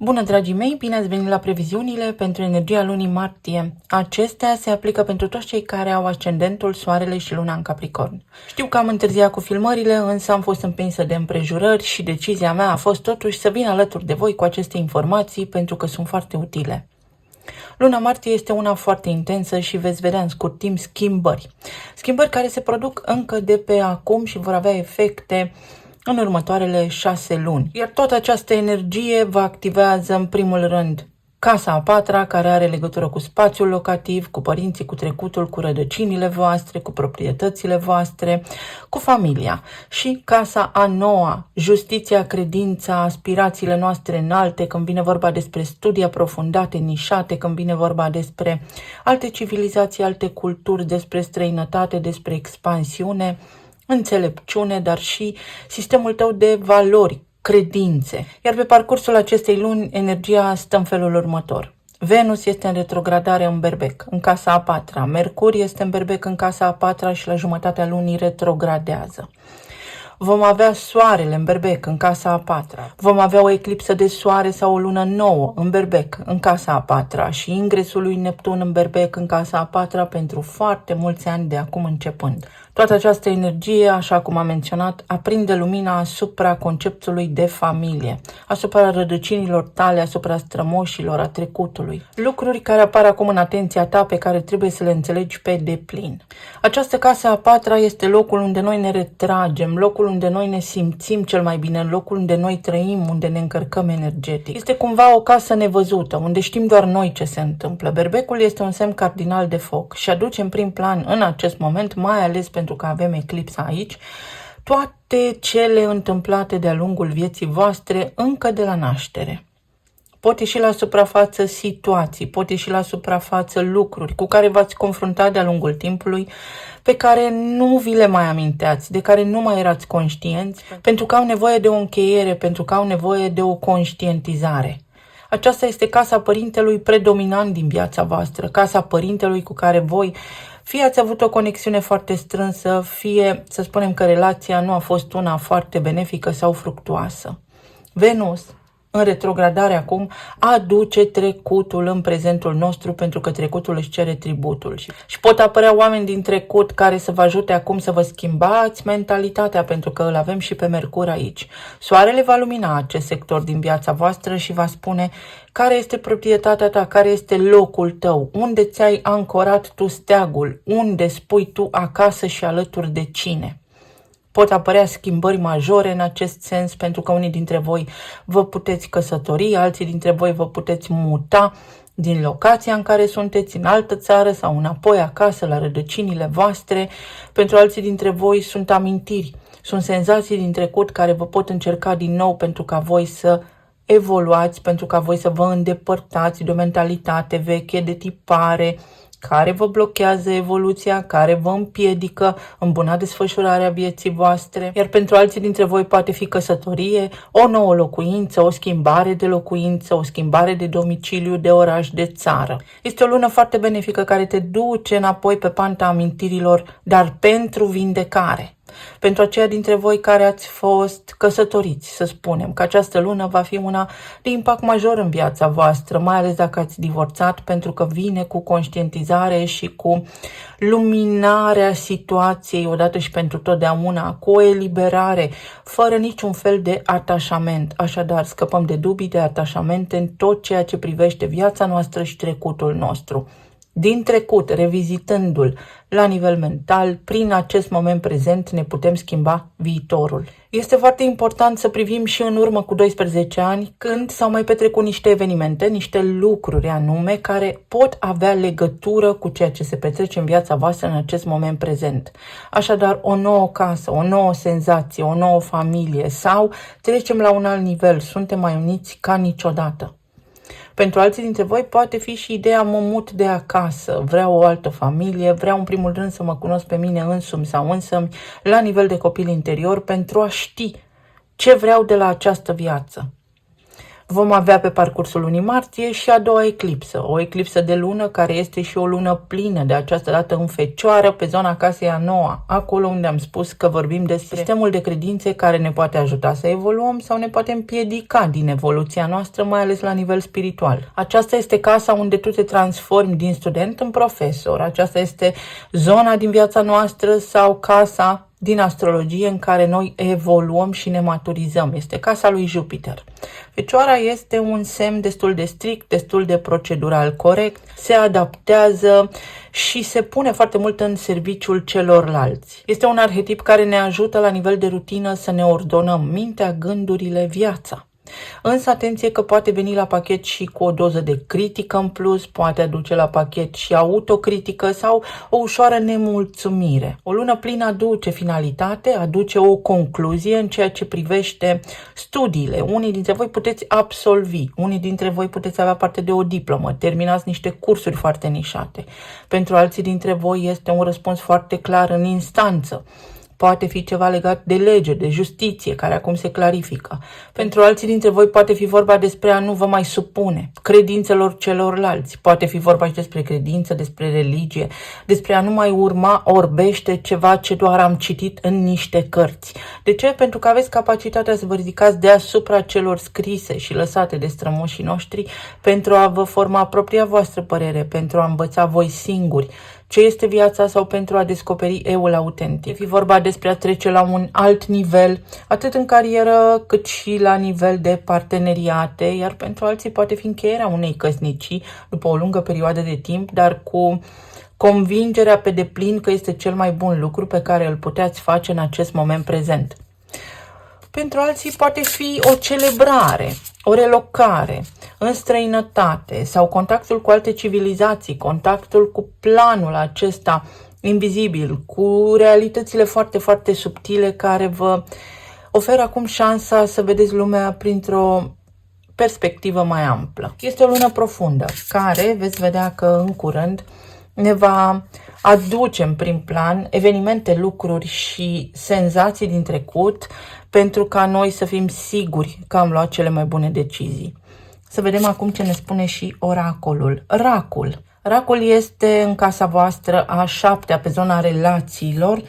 Bună, dragii mei! Bine ați venit la previziunile pentru energia lunii martie. Acestea se aplică pentru toți cei care au ascendentul, soarele și luna în Capricorn. Știu că am întârziat cu filmările, însă am fost împinsă de împrejurări și decizia mea a fost totuși să vin alături de voi cu aceste informații pentru că sunt foarte utile. Luna martie este una foarte intensă și veți vedea în scurt timp schimbări. Schimbări care se produc încă de pe acum și vor avea efecte în următoarele 6 luni. Iar toată această energie vă activează în primul rând casa a patra, care are legătură cu spațiul locativ, cu părinții, cu trecutul, cu rădăcinile voastre, cu proprietățile voastre, cu familia. Și casa a noua, justiția, credința, aspirațiile noastre înalte, când vine vorba despre studii aprofundate, nișate, când vine vorba despre alte civilizații, alte culturi, despre străinătate, despre expansiune, înțelepciune, dar și sistemul tău de valori, credințe. Iar pe parcursul acestei luni, energia stă în felul următor. Venus este în retrogradare în Berbec, în casa a patra. Mercur este în Berbec, în casa a patra și la jumătatea lunii retrogradează. Vom avea soarele în Berbec, în casa a patra. Vom avea o eclipsă de soare sau o lună nouă în Berbec, în casa a patra și ingresul lui Neptun în Berbec, în casa a patra, pentru foarte mulți ani de acum începând. Toată această energie, așa cum am menționat, aprinde lumina asupra conceptului de familie, asupra rădăcinilor tale, asupra strămoșilor, a trecutului. Lucruri care apar acum în atenția ta, pe care trebuie să le înțelegi pe deplin. Această casă a patra este locul unde noi ne retragem, locul unde noi ne simțim cel mai bine, locul unde noi trăim, unde ne încărcăm energetic. Este cumva o casă nevăzută, unde știm doar noi ce se întâmplă. Berbecul este un semn cardinal de foc și aduce în prim plan în acest moment, mai ales pentru că avem eclipsa aici, toate cele întâmplate de-a lungul vieții voastre încă de la naștere. Pot ieși la suprafață situații, pot ieși la suprafață lucruri cu care v-ați confruntat de-a lungul timpului, pe care nu vi le mai aminteați, de care nu mai erați conștienți, pentru că au nevoie de o încheiere, pentru că au nevoie de o conștientizare. Aceasta este casa părintelui predominant din viața voastră, casa părintelui cu care voi fie ați avut o conexiune foarte strânsă, fie să spunem că relația nu a fost una foarte benefică sau fructuoasă. Venus, în retrogradare acum, aduce trecutul în prezentul nostru, pentru că trecutul își cere tributul. Și pot apărea oameni din trecut care să vă ajute acum să vă schimbați mentalitatea, pentru că îl avem și pe Mercur aici. Soarele va lumina acest sector din viața voastră și va spune care este proprietatea ta, care este locul tău, unde ți-ai ancorat tu steagul, unde spui tu acasă și alături de cine. Pot apărea schimbări majore în acest sens, pentru că unii dintre voi vă puteți căsători, alții dintre voi vă puteți muta din locația în care sunteți în altă țară sau înapoi acasă la rădăcinile voastre. Pentru alții dintre voi sunt amintiri, sunt senzații din trecut care vă pot încerca din nou pentru ca voi să evoluați, pentru ca voi să vă îndepărtați de o mentalitate veche, de tipare, care vă blochează evoluția, care vă împiedică în buna desfășurare a vieții voastre. Iar pentru alții dintre voi poate fi căsătorie, o nouă locuință, o schimbare de locuință, o schimbare de domiciliu, de oraș, de țară. Este o lună foarte benefică care te duce înapoi pe panta amintirilor, dar pentru vindecare. Pentru aceia dintre voi care ați fost căsătoriți, să spunem că această lună va fi una de impact major în viața voastră, mai ales dacă ați divorțat, pentru că vine cu conștientizare și cu luminarea situației odată și pentru totdeauna, cu o eliberare, fără niciun fel de atașament. Așadar, scăpăm de dubii, de atașamente în tot ceea ce privește viața noastră și trecutul nostru. Din trecut, revizitându-l la nivel mental, prin acest moment prezent ne putem schimba viitorul. Este foarte important să privim și în urmă cu 12 ani, când s-au mai petrecut niște evenimente, niște lucruri anume, care pot avea legătură cu ceea ce se petrece în viața voastră în acest moment prezent. Așadar, o nouă casă, o nouă senzație, o nouă familie sau trecem la un alt nivel, suntem mai uniți ca niciodată. Pentru alții dintre voi poate fi și ideea mă mut de acasă, vreau o altă familie, vreau în primul rând să mă cunosc pe mine însumi sau însămi la nivel de copil interior pentru a ști ce vreau de la această viață. Vom avea pe parcursul lunii martie și a doua eclipsă, o eclipsă de lună care este și o lună plină, de această dată în Fecioară, pe zona casei a noua, acolo unde am spus că vorbim despre sistemul de credințe care ne poate ajuta să evoluăm sau ne poate împiedica din evoluția noastră, mai ales la nivel spiritual. Aceasta este casa unde tu te transformi din student în profesor, aceasta este zona din viața noastră sau casa din astrologie în care noi evoluăm și ne maturizăm. Este casa lui Jupiter. Fecioara este un semn destul de strict, destul de procedural corect, se adaptează și se pune foarte mult în serviciul celorlalți. Este un arhetip care ne ajută la nivel de rutină să ne ordonăm mintea, gândurile, viața. Însă atenție că poate veni la pachet și cu o doză de critică în plus, poate aduce la pachet și autocritică sau o ușoară nemulțumire. O lună plină aduce finalitate, aduce o concluzie în ceea ce privește studiile. Unii dintre voi puteți absolvi, unii dintre voi puteți avea parte de o diplomă, terminați niște cursuri foarte nișate. Pentru alții dintre voi este un răspuns foarte clar în instanță. Poate fi ceva legat de lege, de justiție, care acum se clarifică. Pentru alții dintre voi poate fi vorba despre a nu vă mai supune credințelor celorlalți. Poate fi vorba și despre credință, despre religie, despre a nu mai urma orbește ceva ce doar am citit în niște cărți. De ce? Pentru că aveți capacitatea să vă ridicați deasupra celor scrise și lăsate de strămoșii noștri pentru a vă forma propria voastră părere, pentru a învăța voi singuri ce este viața sau pentru a descoperi eul autentic. Fi vorba despre a trece la un alt nivel, atât în carieră cât și la nivel de parteneriate, iar pentru alții poate fi încheierea unei căsnicii după o lungă perioadă de timp, dar cu convingerea pe deplin că este cel mai bun lucru pe care îl puteți face în acest moment prezent. Pentru alții poate fi o celebrare, o relocare în străinătate sau contactul cu alte civilizații, contactul cu planul acesta invizibil, cu realitățile foarte, foarte subtile care vă oferă acum șansa să vedeți lumea printr-o perspectivă mai amplă. Este o lună profundă care veți vedea că în curând ne va aduce în prim plan evenimente, lucruri și senzații din trecut pentru ca noi să fim siguri că am luat cele mai bune decizii. Să vedem acum ce ne spune și oracolul. Racul. Racul este în casa voastră a 7-a, pe zona relațiilor,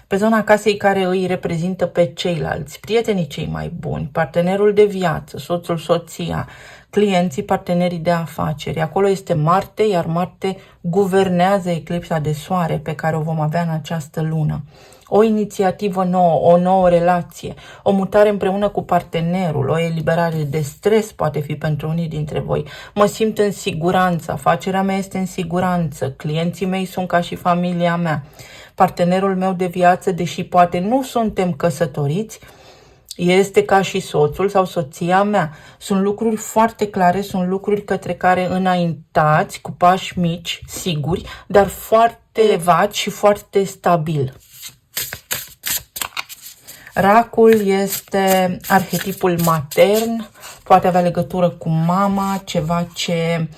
pe zona casei care îi reprezintă pe ceilalți, prietenii cei mai buni, partenerul de viață, soțul, soția, clienții, partenerii de afaceri. Acolo este Marte, iar Marte guvernează eclipsa de soare pe care o vom avea în această lună. O inițiativă nouă, o nouă relație, o mutare împreună cu partenerul, o eliberare de stres poate fi pentru unii dintre voi. Mă simt în siguranță, afacerea mea este în siguranță, clienții mei sunt ca și familia mea, partenerul meu de viață, deși poate nu suntem căsătoriți, este ca și soțul sau soția mea. Sunt lucruri foarte clare, sunt lucruri către care înaintați cu pași mici, siguri, dar foarte elevați și foarte stabil. Racul este arhetipul matern, poate avea legătură cu mama, ceva ce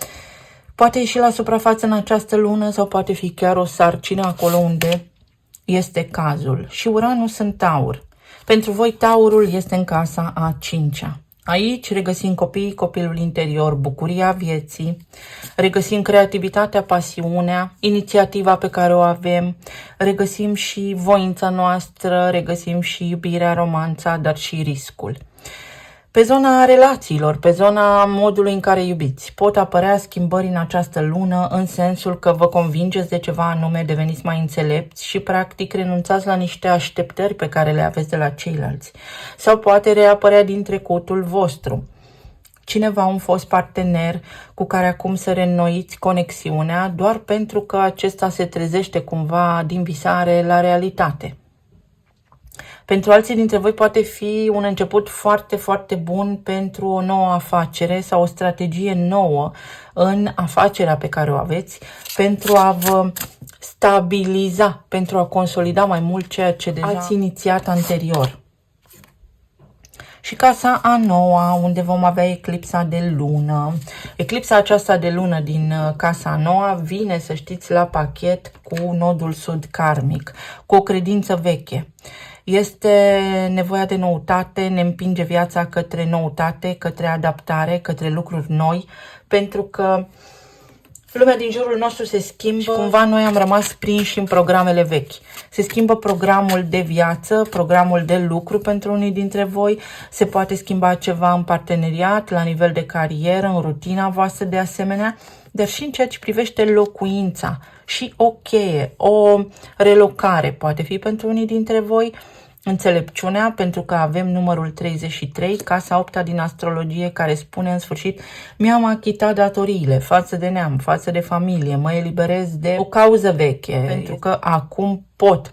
poate ieși la suprafață în această lună sau poate fi chiar o sarcină acolo unde este cazul. Și Uranus în Taur. Pentru voi Taurul este în casa a 5-a. Aici regăsim copiii, copilul interior, bucuria vieții, regăsim creativitatea, pasiunea, inițiativa pe care o avem, regăsim și voința noastră, regăsim și iubirea, romanța, dar și riscul. Pe zona relațiilor, pe zona modului în care iubiți, pot apărea schimbări în această lună în sensul că vă convingeți de ceva anume, deveniți mai înțelepți și practic renunțați la niște așteptări pe care le aveți de la ceilalți. Sau poate reapărea din trecutul vostru cineva, un fost partener cu care acum să reînnoiți conexiunea doar pentru că acesta se trezește cumva din visare la realitate. Pentru alții dintre voi poate fi un început foarte, foarte bun pentru o nouă afacere sau o strategie nouă în afacerea pe care o aveți, pentru a vă stabiliza, pentru a consolida mai mult ceea ce deja ați inițiat anterior. Și casa a 9-a, unde vom avea eclipsa de lună. Eclipsa aceasta de lună din casa a 9-a vine, să știți, la pachet cu nodul sud karmic, cu o credință veche. Este nevoia de noutate, ne împinge viața către noutate, către adaptare, către lucruri noi, pentru că lumea din jurul nostru se schimbă și cumva noi am rămas prinși în programele vechi. Se schimbă programul de viață, programul de lucru pentru unii dintre voi, se poate schimba ceva în parteneriat, la nivel de carieră, în rutina voastră de asemenea, dar și în ceea ce privește locuința și o cheie, o relocare poate fi pentru unii dintre voi, înțelepciunea, pentru că avem numărul 33, casa 8 din astrologie, care spune în sfârșit: mi-am achitat datoriile față de neam, față de familie, mă eliberez de o cauză veche, pentru că acum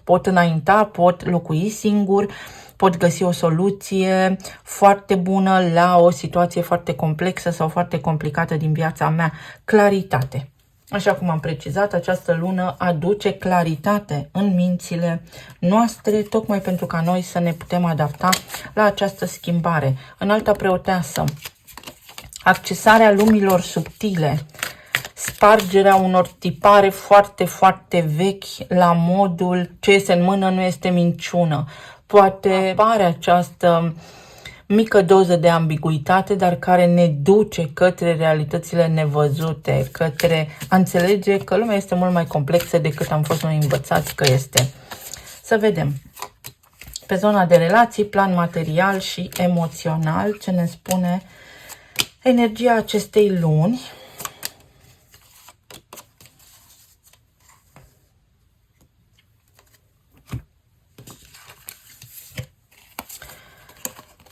pot înainta, pot locui singur, pot găsi o soluție foarte bună la o situație foarte complexă sau foarte complicată din viața mea. Claritate. Așa cum am precizat, această lună aduce claritate în mințile noastre, tocmai pentru ca noi să ne putem adapta la această schimbare. Înalta preoteasă, accesarea lumilor subtile, spargerea unor tipare foarte, foarte vechi la modul ce iese în mână nu este minciună. Poate apare această mică doză de ambiguitate, dar care ne duce către realitățile nevăzute, către a înțelege că lumea este mult mai complexă decât am fost noi învățați că este. Să vedem. Pe zona de relații, plan material și emoțional, ce ne spune energia acestei luni.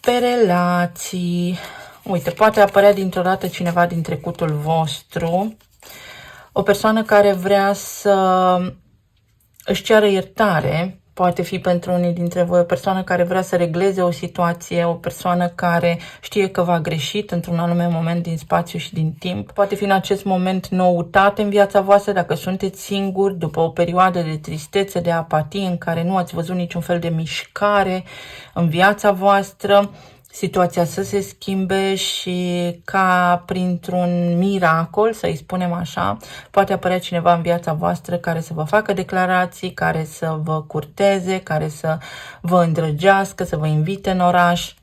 Pe relații, uite, poate apărea dintr-o dată cineva din trecutul vostru, o persoană care vrea să își ceară iertare, poate fi pentru unii dintre voi o persoană care vrea să regleze o situație, o persoană care știe că v-a greșit într-un anume moment din spațiu și din timp. Poate fi în acest moment noutate în viața voastră dacă sunteți singuri, după o perioadă de tristețe, de apatie, în care nu ați văzut niciun fel de mișcare în viața voastră, situația să se schimbe și ca printr-un miracol, să-i spunem așa, poate apărea cineva în viața voastră care să vă facă declarații, care să vă curteze, care să vă îndrăgească, să vă invite în oraș.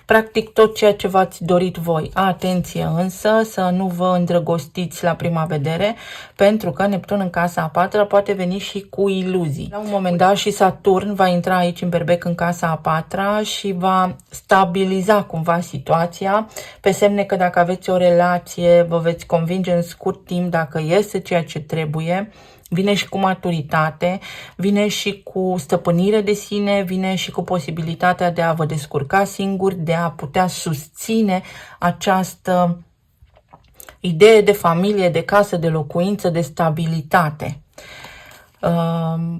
Practic tot ceea ce v-ați dorit voi. Atenție însă să nu vă îndrăgostiți la prima vedere, pentru că Neptun în casa a 4-a poate veni și cu iluzii. La un moment dat și Saturn va intra aici în berbec în casa a 4-a și va stabiliza cumva situația, pe semne că dacă aveți o relație vă veți convinge în scurt timp dacă este ceea ce trebuie. Vine și cu maturitate, vine și cu stăpânire de sine, vine și cu posibilitatea de a vă descurca singuri, de a putea susține această idee de familie, de casă, de locuință, de stabilitate.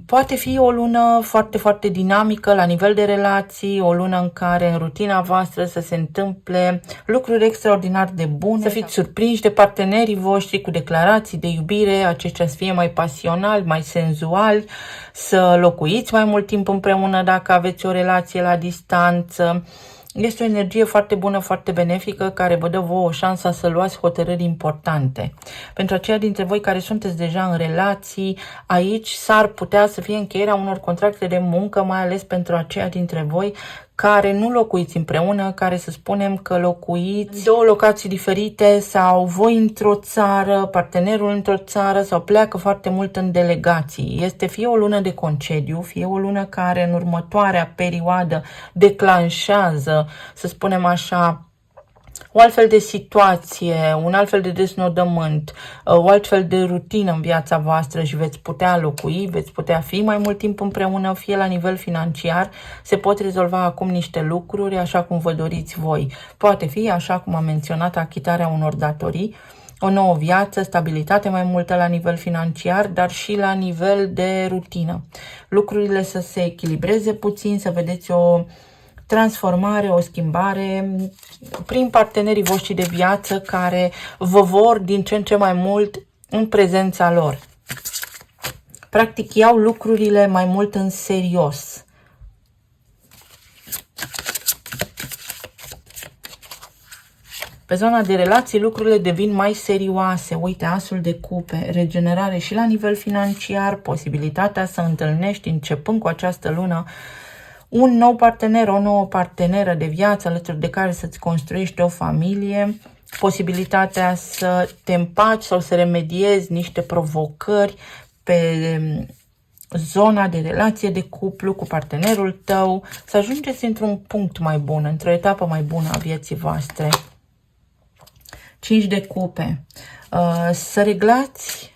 Poate fi o lună foarte, foarte dinamică la nivel de relații, o lună în care în rutina voastră să se întâmple lucruri extraordinar de bune, să fiți surprinși de partenerii voștri cu declarații de iubire, aceștia să fie mai pasionali, mai senzuali, să locuiți mai mult timp împreună dacă aveți o relație la distanță. Este o energie foarte bună, foarte benefică, care vă dă vouă o șansă să luați hotărâri importante. Pentru aceia dintre voi care sunteți deja în relații, aici s-ar putea să fie încheierea unor contracte de muncă, mai ales pentru aceia dintre voi care nu locuiți împreună, care să spunem că locuiți două locații diferite sau voi într-o țară, partenerul într-o țară sau pleacă foarte mult în delegații. Este fie o lună de concediu, fie o lună care în următoarea perioadă declanșează, să spunem așa, o altfel de situație, un altfel de desnodământ, o altfel de rutină în viața voastră și veți putea locui, veți putea fi mai mult timp împreună, fie la nivel financiar, se pot rezolva acum niște lucruri așa cum vă doriți voi. Poate fi, așa cum am menționat, achitarea unor datorii, o nouă viață, stabilitate mai multă la nivel financiar, dar și la nivel de rutină. Lucrurile să se echilibreze puțin, să vedeți o transformare, o schimbare prin partenerii voștri de viață care vă vor din ce în ce mai mult în prezența lor. Practic iau lucrurile mai mult în serios. Pe zona de relații, lucrurile devin mai serioase. Uite, asul de cupe, regenerare și la nivel financiar, posibilitatea să întâlnești, începând cu această lună, un nou partener, o nouă parteneră de viață alături de care să-ți construiești o familie, posibilitatea să te împaci sau să remediezi niște provocări pe zona de relație de cuplu cu partenerul tău, să ajungeți într-un punct mai bun, într-o etapă mai bună a vieții voastre. 5 de cupe. Să reglați,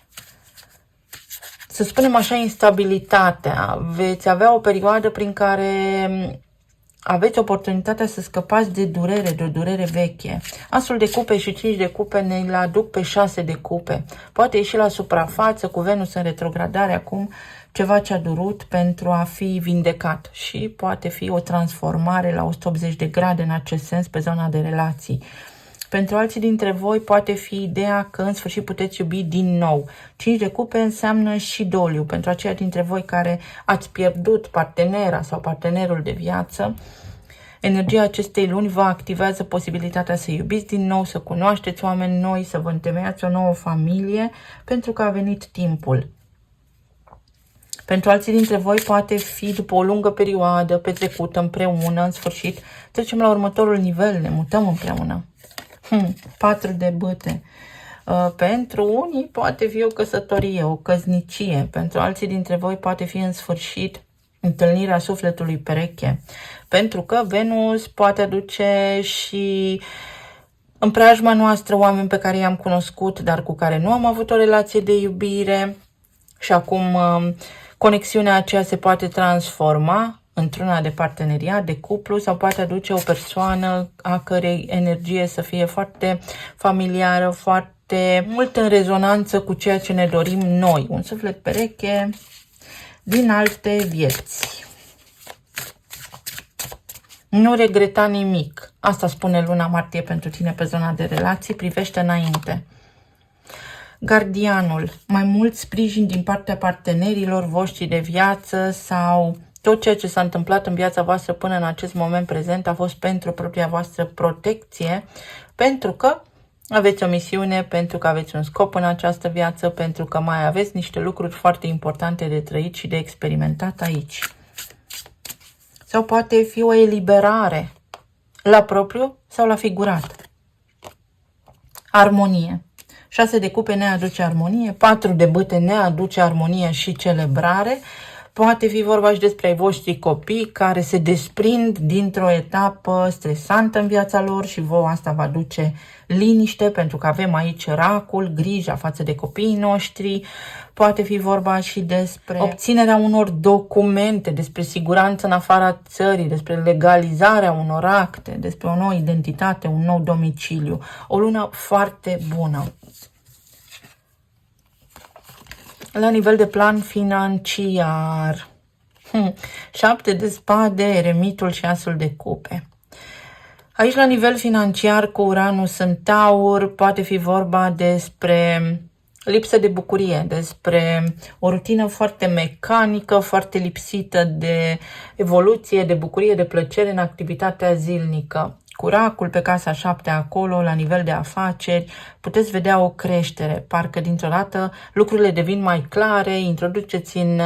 să spunem așa, instabilitatea. Veți avea o perioadă prin care aveți oportunitatea să scăpați de durere, de o durere veche. Asul de cupe și 5 de cupe ne-l aduc pe 6 de cupe. Poate ieși la suprafață cu Venus în retrogradare acum ceva ce a durut pentru a fi vindecat și poate fi o transformare la 180 de grade în acest sens pe zona de relații. Pentru alții dintre voi poate fi ideea că în sfârșit puteți iubi din nou. 5 de cupe înseamnă și doliu. Pentru aceia dintre voi care ați pierdut partenera sau partenerul de viață, energia acestei luni vă activează posibilitatea să iubiți din nou, să cunoașteți oameni noi, să vă întemeiați o nouă familie, pentru că a venit timpul. Pentru alții dintre voi poate fi după o lungă perioadă petrecută împreună, în sfârșit trecem la următorul nivel, ne mutăm împreună. 4 de bâte. Pentru unii poate fi o căsătorie, o căsnicie. Pentru alții dintre voi poate fi în sfârșit întâlnirea sufletului pereche. Pentru că Venus poate aduce și în preajma noastră oameni pe care i-am cunoscut, dar cu care nu am avut o relație de iubire și acum conexiunea aceea se poate transforma într-una de parteneriat, de cuplu, sau poate aduce o persoană a cărei energie să fie foarte familiară, foarte mult în rezonanță cu ceea ce ne dorim noi. Un suflet pereche din alte vieți. Nu regreta nimic. Asta spune luna martie pentru tine pe zona de relații. Privește înainte. Gardianul. Mai mult sprijin din partea partenerilor voștri de viață sau tot ceea ce s-a întâmplat în viața voastră până în acest moment prezent a fost pentru propria voastră protecție, pentru că aveți o misiune, pentru că aveți un scop în această viață, pentru că mai aveți niște lucruri foarte importante de trăit și de experimentat aici. Sau poate fi o eliberare la propriu sau la figurat. Armonie. 6 de cupe ne aduce armonie, 4 de bâte ne aduce armonie și celebrare. Poate fi vorba și despre ai voștri copii care se desprind dintr-o etapă stresantă în viața lor și vouă asta va duce liniște, pentru că avem aici racul, grija față de copiii noștri. Poate fi vorba și despre obținerea unor documente, despre siguranță în afara țării, despre legalizarea unor acte, despre o nouă identitate, un nou domiciliu. O lună foarte bună. La nivel de plan financiar, 7 de spade, eremitul și asul de cupe. Aici, la nivel financiar, cu Uranus în Taur, poate fi vorba despre lipsă de bucurie, despre o rutină foarte mecanică, foarte lipsită de evoluție, de bucurie, de plăcere în activitatea zilnică. Curacul pe casa 7 acolo, la nivel de afaceri, puteți vedea o creștere. Parcă dintr-o dată lucrurile devin mai clare, introduceți în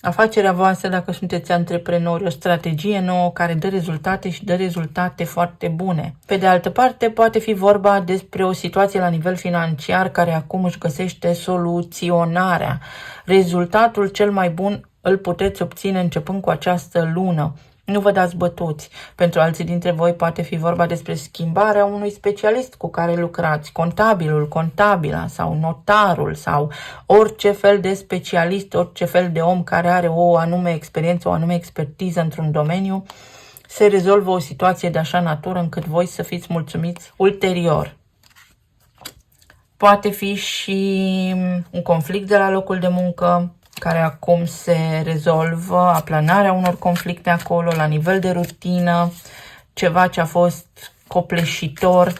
afacerea voastră, dacă sunteți antreprenori, o strategie nouă care dă rezultate și dă rezultate foarte bune. Pe de altă parte, poate fi vorba despre o situație la nivel financiar care acum își găsește soluționarea. Rezultatul cel mai bun îl puteți obține începând cu această lună. Nu vă dați bătuți. Pentru alții dintre voi poate fi vorba despre schimbarea unui specialist cu care lucrați, contabilul, contabila sau notarul sau orice fel de specialist, orice fel de om care are o anume experiență, o anume expertiză într-un domeniu, se rezolvă o situație de așa natură încât voi să fiți mulțumiți ulterior. Poate fi și un conflict de la locul de muncă, care acum se rezolvă, aplanarea unor conflicte acolo, la nivel de rutină, ceva ce a fost copleșitor,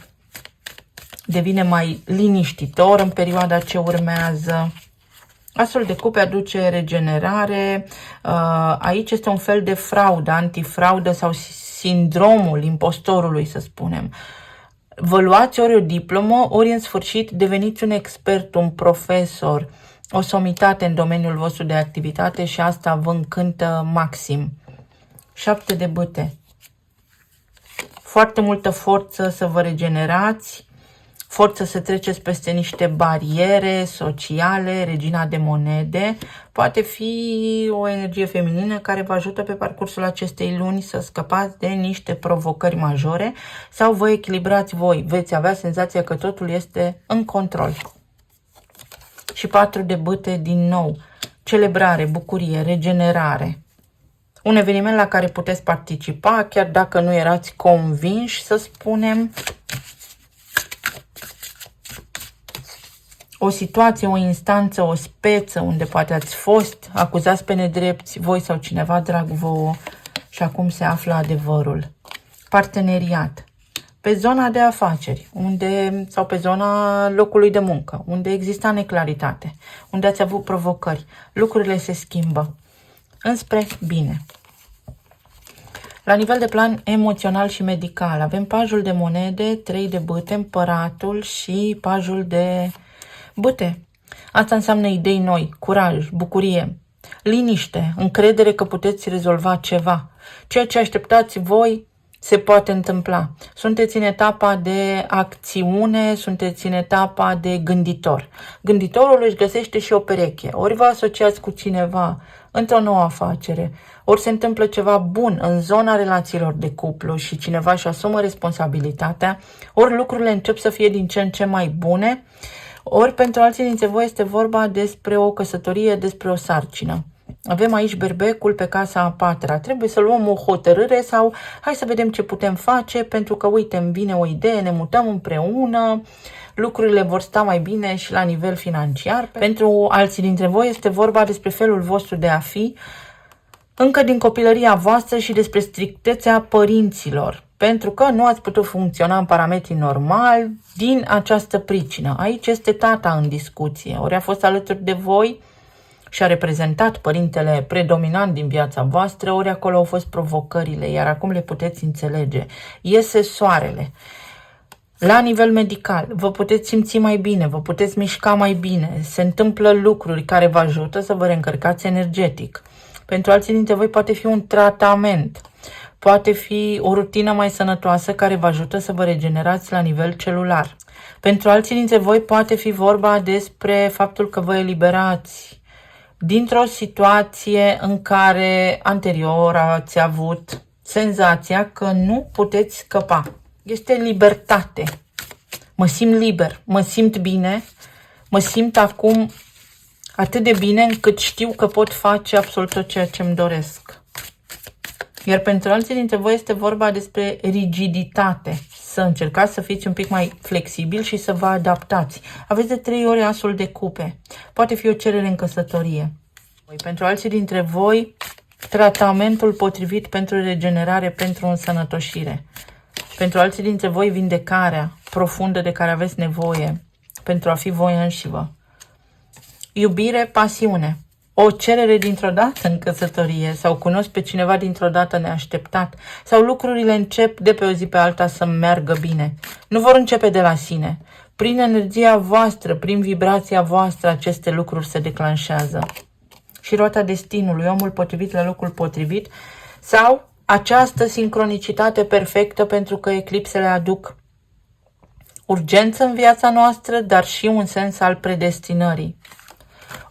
devine mai liniștitor în perioada ce urmează. Asul de cupe aduce regenerare, aici este un fel de fraudă, antifraudă sau sindromul impostorului, să spunem. vă luați ori o diplomă, ori în sfârșit deveniți un expert, un profesor, o somitate în domeniul vostru de activitate și asta vă încântă maxim. 7 de bâte. Foarte multă forță să vă regenerați, forță să treceți peste niște bariere sociale, regina de monede. Poate fi o energie feminină care vă ajută pe parcursul acestei luni să scăpați de niște provocări majore sau vă echilibrați voi. Veți avea senzația că totul este în control. Și 4 de bâte din nou. Celebrare, bucurie, regenerare. Un eveniment la care puteți participa, chiar dacă nu erați convinși, să spunem. O situație, o instanță, o speță unde poate ați fost acuzați pe nedrepți, voi sau cineva drag vouă, și acum se află adevărul. Parteneriat. Pe zona de afaceri, sau pe zona locului de muncă, unde exista neclaritate, unde ați avut provocări, lucrurile se schimbă înspre bine. La nivel de plan emoțional și medical, avem pajul de monede, 3 de bâte, împăratul și pajul de bâte. Asta înseamnă idei noi, curaj, bucurie, liniște, încredere că puteți rezolva ceva. Ceea ce așteptați voi se poate întâmpla. Sunteți în etapa de acțiune, sunteți în etapa de gânditor. Gânditorul își găsește și o pereche. Ori vă asociați cu cineva într-o nouă afacere, ori se întâmplă ceva bun în zona relațiilor de cuplu și cineva își asumă responsabilitatea, ori lucrurile încep să fie din ce în ce mai bune, ori pentru alții dintre voi este vorba despre o căsătorie, despre o sarcină. Avem aici berbecul pe casa a 4-a. Trebuie să luăm o hotărâre sau hai să vedem ce putem face pentru că, uite, îmi vine o idee, ne mutăm împreună, lucrurile vor sta mai bine și la nivel financiar. Pentru alții dintre voi este vorba despre felul vostru de a fi încă din copilăria voastră și despre strictețea părinților. Pentru că nu ați putut funcționa în parametrii normali din această pricină. Aici este tata în discuție. Ori a fost alături de voi și a reprezentat părintele predominant din viața voastră, ori acolo au fost provocările, iar acum le puteți înțelege. Iese soarele. La nivel medical, vă puteți simți mai bine, vă puteți mișca mai bine, se întâmplă lucruri care vă ajută să vă reîncărcați energetic. Pentru alții dintre voi poate fi un tratament, poate fi o rutină mai sănătoasă care vă ajută să vă regenerați la nivel celular. Pentru alții dintre voi poate fi vorba despre faptul că vă eliberați dintr-o situație în care anterior ați avut senzația că nu puteți scăpa. Este libertate. Mă simt liber, mă simt bine, mă simt acum atât de bine încât știu că pot face absolut tot ceea ce îmi doresc. Iar pentru alții dintre voi este vorba despre rigiditate. Să încercați să fiți un pic mai flexibil și să vă adaptați. Aveți de 3 ori asul de cupe. Poate fi o cerere în căsătorie. Pentru alții dintre voi, tratamentul potrivit pentru regenerare, pentru însănătoșire. Pentru alții dintre voi, vindecarea profundă de care aveți nevoie pentru a fi voi înșivă. Iubire, pasiune. O cerere dintr-o dată în căsătorie sau cunosc pe cineva dintr-o dată neașteptat sau lucrurile încep de pe o zi pe alta să meargă bine. Nu vor începe de la sine. Prin energia voastră, prin vibrația voastră, aceste lucruri se declanșează. Și roata destinului, omul potrivit la locul potrivit sau această sincronicitate perfectă pentru că eclipsele aduc urgență în viața noastră, dar și un sens al predestinării.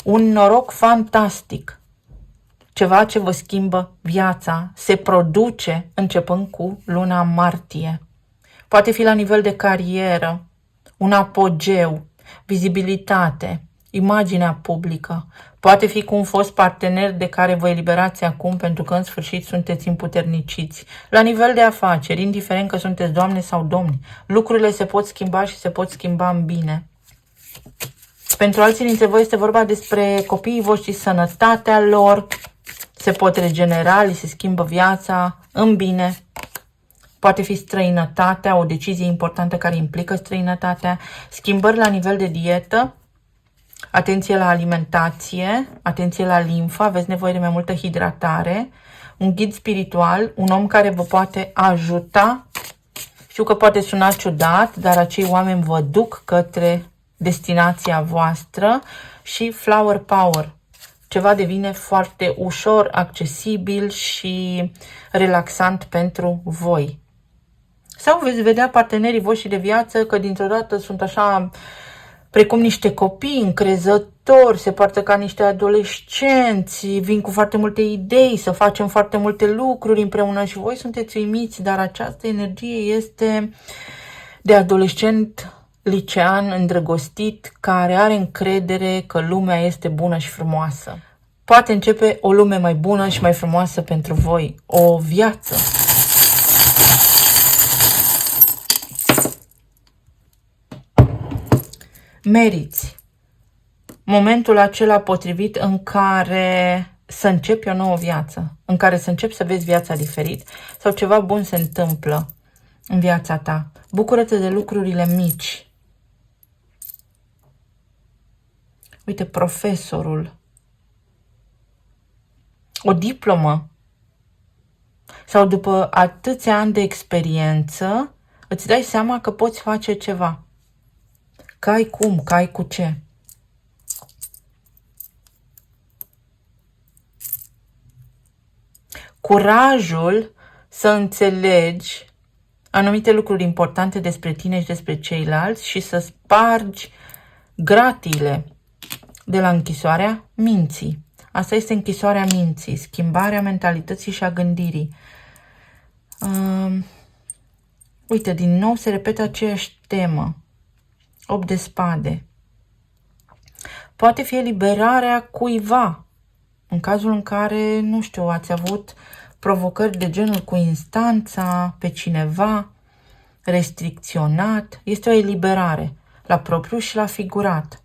Un noroc fantastic, ceva ce vă schimbă viața, se produce începând cu luna martie. Poate fi la nivel de carieră, un apogeu, vizibilitate, imaginea publică. Poate fi cu un fost partener de care vă eliberați acum pentru că în sfârșit sunteți împuterniciți. La nivel de afaceri, indiferent că sunteți doamne sau domni, lucrurile se pot schimba și se pot schimba în bine. Pentru alții dintre voi este vorba despre copiii voștri, sănătatea lor, se pot regenera, li se schimbă viața în bine. Poate fi străinătatea, o decizie importantă care implică străinătatea, schimbări la nivel de dietă, atenție la alimentație, atenție la limfă, aveți nevoie de mai multă hidratare, un ghid spiritual, un om care vă poate ajuta Știu că poate suna ciudat, dar acei oameni vă duc către destinația voastră și flower power. Ceva devine foarte ușor, accesibil și relaxant pentru voi. Sau veți vedea partenerii voștri de viață că dintr-o dată sunt așa precum niște copii încrezători, se poartă ca niște adolescenți, vin cu foarte multe idei, să facem foarte multe lucruri împreună și voi sunteți uimiți, dar această energie este de adolescent licean îndrăgostit care are încredere că lumea este bună și frumoasă. Poate începe o lume mai bună și mai frumoasă pentru voi, o viață. Meriți momentul acela potrivit în care să începi o nouă viață, în care să începi să vezi viața diferit sau ceva bun se întâmplă în viața ta. Bucură-te de lucrurile mici. Uite, profesorul, o diplomă sau după atâția ani de experiență îți dai seama că poți face ceva. Că ai cum, că ai cu ce. Curajul să înțelegi anumite lucruri importante despre tine și despre ceilalți și să spargi gratiile de la închisoarea minții. Asta este închisoarea minții, schimbarea mentalității și a gândirii. Uite, din nou se repetă aceeași temă. 8 de spade. Poate fi eliberarea cuiva. În cazul în care, nu știu, ați avut provocări de genul cu instanța pe cineva, restricționat. Este o eliberare la propriu și la figurat.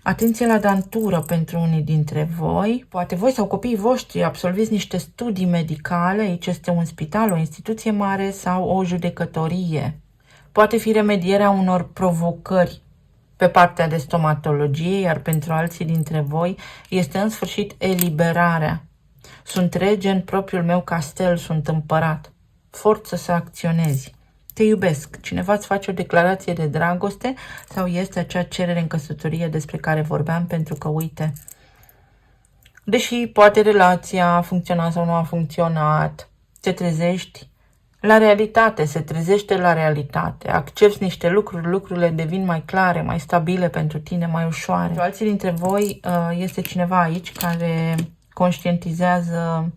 Atenție la dantură pentru unii dintre voi. Poate voi sau copiii voștri absolviți niște studii medicale. Aici este un spital, o instituție mare sau o judecătorie. Poate fi remedierea unor provocări pe partea de stomatologie, iar pentru alții dintre voi este în sfârșit eliberarea. Sunt rege în propriul meu castel, sunt împărat. Forță să acționezi. Te iubesc. Cineva îți face o declarație de dragoste sau este acea cerere în căsătorie despre care vorbeam, pentru că, uite, deși poate relația a funcționat sau nu a funcționat, te trezești la realitate, se trezește la realitate, accepti niște lucruri, lucrurile devin mai clare, mai stabile pentru tine, mai ușoare. Pentru alții dintre voi este cineva aici care conștientizează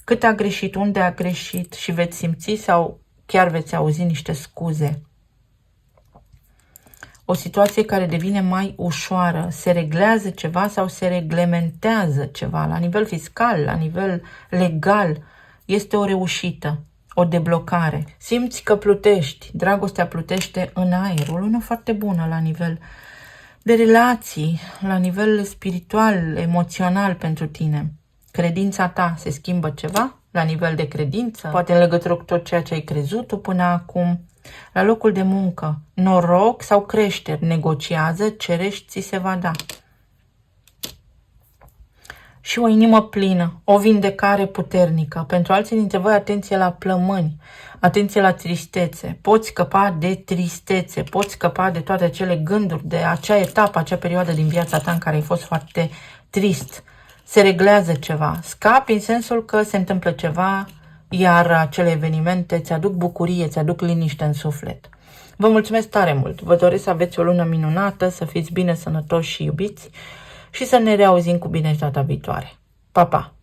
cât a greșit, unde a greșit și veți simți sau chiar veți auzi niște scuze. O situație care devine mai ușoară, se reglează ceva sau se reglementează ceva la nivel fiscal, la nivel legal, este o reușită. O deblocare. Simți că plutești, dragostea plutește în aer, o lună foarte bună la nivel de relații, la nivel spiritual, emoțional pentru tine. Credința ta se schimbă ceva la nivel de credință, poate în legătură cu tot ceea ce ai crezut tu până acum. La locul de muncă, noroc sau creșteri, negociază, cerești, ți se va da. Și o inimă plină, o vindecare puternică. Pentru alții dintre voi, atenție la plămâni, atenție la tristețe. Poți scăpa de tristețe, poți scăpa de toate acele gânduri, de acea etapă, acea perioadă din viața ta în care ai fost foarte trist. Se reglează ceva. Scapi în sensul că se întâmplă ceva, iar acele evenimente îți aduc bucurie, îți aduc liniște în suflet. Vă mulțumesc tare mult. Vă doresc să aveți o lună minunată, să fiți bine, sănătoși și iubiți. Și să ne reauzim cu bine și data viitoare. Pa, pa!